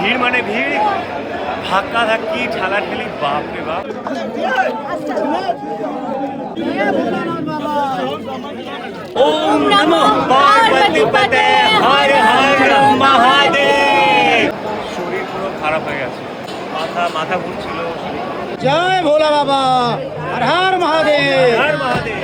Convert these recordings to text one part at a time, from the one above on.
ভিড় মানে ভিড়, ধাক্কা ধাক্কি ঠেলাঠেলি, বাপ রে বাপ। ওম নমঃ পার্বতীপতে হর হর মহাদেব। শরীর পুরো খারাপ হয়ে গেছে, মাথা ঘুরছিল। জয় ভোলা বাবা, হর হর মহাদেব। হর মহাদেব।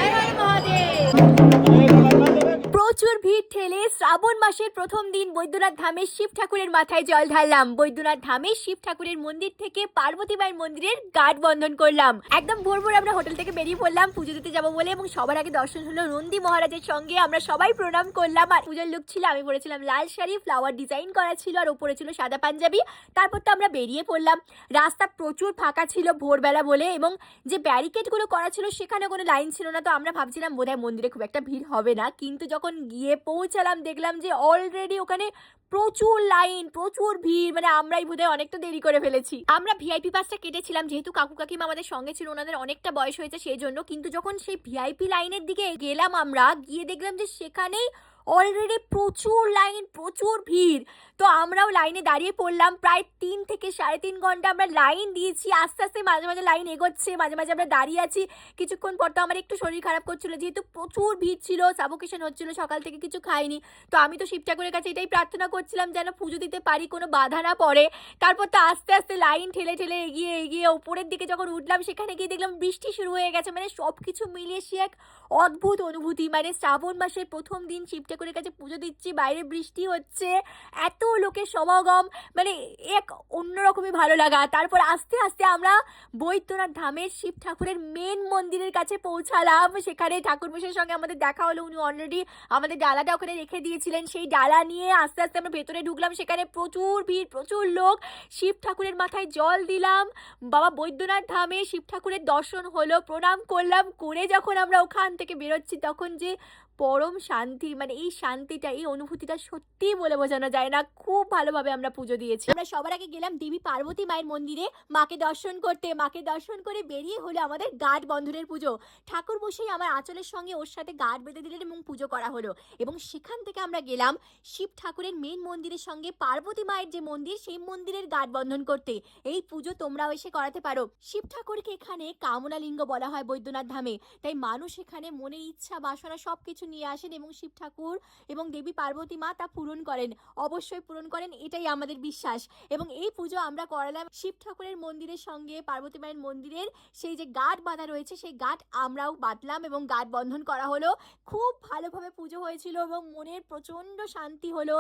প্রচুর ভিড় ঠেলে শ্রাবণ মাসের প্রথম দিন বৈদ্যনাথ ধামের শিব ঠাকুরের মাথায় জল ঢাললাম। বৈদ্যনাথ ধামের শিব ঠাকুরের মন্দির থেকে পার্বতী মায়ের মন্দিরের গাঢ় বন্ধন করলাম। একদম ভোর ভোর আমরা হোটেল থেকে বেরিয়ে পড়লাম পুজো দিতে যাবো বলে, এবং সবার আগে দর্শন হলো নন্দী মহারাজের সঙ্গে। আমরা সবাই প্রণাম করলাম। আর পুজোর লুক ছিল, আমি পরেছিলাম লাল শাড়ি, ফ্লাওয়ার ডিজাইন করা ছিল, আর ওপরে ছিল সাদা পাঞ্জাবি। তারপর তো আমরা বেরিয়ে পড়লাম। রাস্তা প্রচুর ফাঁকা ছিল ভোরবেলা বলে, এবং যে ব্যারিকেডগুলো করা ছিল সেখানে কোনো লাইন ছিল না। তো আমরা ভাবছিলাম বোধহয় মন্দিরে খুব একটা ভিড় হবে না, কিন্তু যখন গিয়ে পৌঁছালাম দেখলাম যে অলরেডি ওখানে প্রচুর লাইন, প্রচুর ভিড়। মানে আমরাই বোধহয় অনেকটা দেরি করে ফেলেছি। আমরা ভিআইপি পাসটা কেটেছিলাম, যেহেতু কাকু কাকিমা আমাদের সঙ্গে ছিল, ওনাদের অনেকটা বয়স হয়েছে সেই জন্য। কিন্তু যখন সেই ভিআইপি লাইনের দিকে গেলাম, আমরা গিয়ে দেখলাম যে সেখানেই অলরেডি প্রচুর লাইন, প্রচুর ভিড়। তো আমরাও লাইনে দাঁড়িয়ে পড়লাম। প্রায় 3 থেকে 3.5 ঘন্টা আমরা লাইন দিয়েছি। আস্তে আস্তে মাঝে মাঝে লাইন এগোচ্ছে, মাঝে মাঝে আমরা দাঁড়িয়ে আছি। কিছুক্ষণ পর তো আমার একটু শরীর খারাপ করছিল, যেহেতু প্রচুর ভিড় ছিল, সাফোকেশন হচ্ছিল, সকাল থেকে কিছু খাইনি। তো আমি তো শিব ঠাকুরের কাছে এটাই প্রার্থনা করছিলাম যেন পুজো দিতে পারি, কোনো বাধা না পড়ে। তারপর তো আস্তে আস্তে লাইন ঠেলে ঠেলে এগিয়ে এগিয়ে উপরের দিকে যখন উঠলাম, সেখানে গিয়ে দেখলাম বৃষ্টি শুরু হয়ে গেছে। মানে সব কিছু মিলিয়ে সে এক অদ্ভুত অনুভূতি। মানে শ্রাবণ মাসের প্রথম দিন শিব ঠাকুরের কাছে পুজো দিচ্ছি, বাইরে বৃষ্টি হচ্ছে, এত লোকের সমাগম, মানে এক অন্যরকমই ভালো লাগা। তারপর আস্তে আস্তে আমরা বৈদ্যনাথ ধামের শিব ঠাকুরের মেন মন্দিরের কাছে পৌঁছালাম। সেখানে ঠাকুরমশাইয়ের সঙ্গে আমাদের দেখা হলো। উনি অলরেডি আমাদের ডালাটা ওখানে রেখে দিয়েছিলেন। সেই ডালা নিয়ে আস্তে আস্তে আমরা ভেতরে ঢুকলাম। সেখানে প্রচুর ভিড়, প্রচুর লোক। শিব ঠাকুরের মাথায় জল দিলাম। বাবা বৈদ্যনাথ ধামে শিব ঠাকুরের দর্শন হলো, প্রণাম করলাম। করে যখন আমরা ওখান থেকে বেরোচ্ছি, তখন যে পরম শান্তি, মানে এই শান্তিটা, এই অনুভূতিটা সত্যিই বলে বোঝানো যায় না। খুব ভালোভাবে আমরা পুজো দিয়েছি। আমরা সবার আগে গেলাম দেবী পার্বতী মায়ের মন্দিরে মাকে দর্শন করতে। মাকে দর্শন করে বেরিয়ে হলো আমাদের গাঢ় বন্ধনের পুজো। ঠাকুর বসেই আমার আঁচলের সঙ্গে ওর সাথে গাঢ় বেঁধে দিলেন এবং পুজো করা হলো। এবং সেখান থেকে আমরা গেলাম শিব ঠাকুরের মেন মন্দিরের সঙ্গে পার্বতী মায়ের যে মন্দির, সেই মন্দিরের গাঢ় বন্ধন করতে। এই পুজো তোমরাও এসে করাতে পারো। শিব ঠাকুরকে এখানে কামনা লিঙ্গ বলা হয় বৈদ্যনাথ ধামে। তাই মানুষ এখানে মনের ইচ্ছা বাসনা সবকিছু নিয়ে আসেন, এবং শিব ঠাকুর এবং দেবী পার্বতী মা তা পূরণ করেন, অবশ্যই পূরণ করেন, এটাই আমাদের বিশ্বাস। এবং এই পুজো আমরা করালাম শিব ঠাকুরের মন্দিরের সঙ্গে পার্বতী মায়ের মন্দিরের সেই যে গাঁট বাঁধা রয়েছে, সেই গাঁট আমরাও বাঁধলাম এবং গাঁট বন্ধন করা হলো। খুব ভালোভাবে পুজো হয়েছিল এবং মনের প্রচন্ড শান্তি হলো।